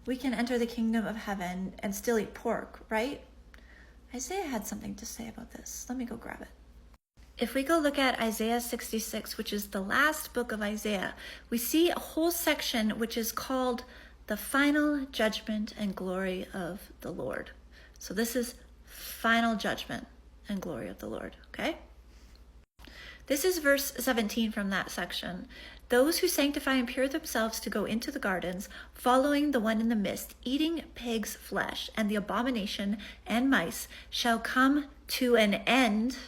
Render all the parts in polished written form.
we can enter the kingdom of heaven and still eat pork, right? Isaiah had something to say about this. Let me go grab it. If we go look at Isaiah 66, which is the last book of Isaiah, we see a whole section which is called the final judgment and glory of the Lord. So this is final judgment and glory of the Lord, okay? This is verse 17 from that section. Those who sanctify and pure themselves to go into the gardens, following the one in the midst, eating pig's flesh, and the abomination and mice shall come to an end,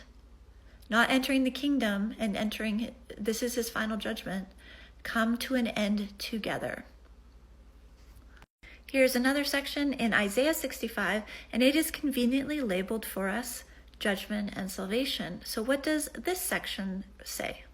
not entering the kingdom and entering, this is his final judgment, come to an end together. Here's another section in Isaiah 65, and it is conveniently labeled for us judgment and salvation. So what does this section say?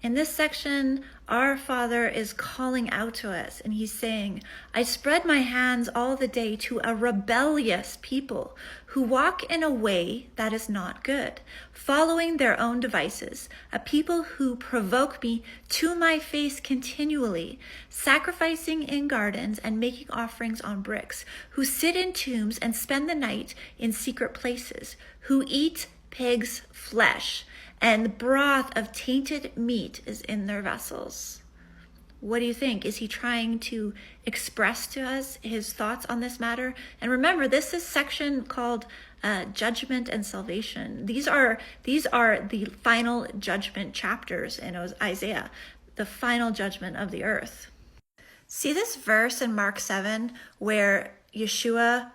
In this section, our Father is calling out to us, and he's saying, I spread my hands all the day to a rebellious people who walk in a way that is not good, following their own devices, a people who provoke me to my face continually, sacrificing in gardens and making offerings on bricks, who sit in tombs and spend the night in secret places, who eat pig's flesh, and the broth of tainted meat is in their vessels. What do you think? Is he trying to express to us his thoughts on this matter? And remember, this is section called judgment and salvation. These are the final judgment chapters in Isaiah, the final judgment of the earth. See this verse in Mark 7 where Yeshua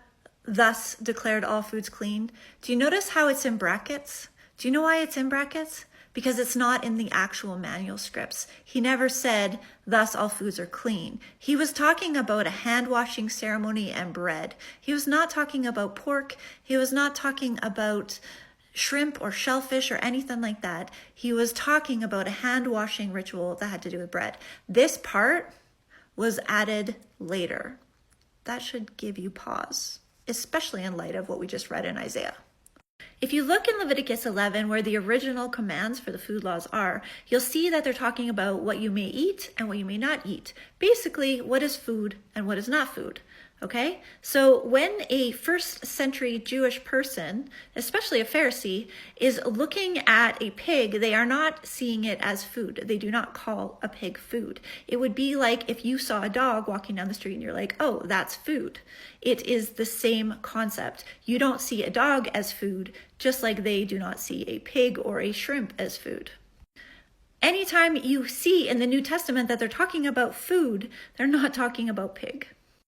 thus declared all foods clean? Do you notice how it's in brackets? Do you know why it's in brackets? Because it's not in the actual manuscripts. He never said, thus all foods are clean. He was talking about a hand-washing ceremony and bread. He was not talking about pork. He was not talking about shrimp or shellfish or anything like that. He was talking about a hand-washing ritual that had to do with bread. This part was added later. That should give you pause, especially in light of what we just read in Isaiah. If you look in Leviticus 11, where the original commands for the food laws are, you'll see that they're talking about what you may eat and what you may not eat. Basically, what is food and what is not food. Okay? So when a first century Jewish person, especially a Pharisee, is looking at a pig, they are not seeing it as food. They do not call a pig food. It would be like if you saw a dog walking down the street and you're like, oh, that's food. It is the same concept. You don't see a dog as food, just like they do not see a pig or a shrimp as food. Anytime you see in the New Testament that they're talking about food, they're not talking about pig.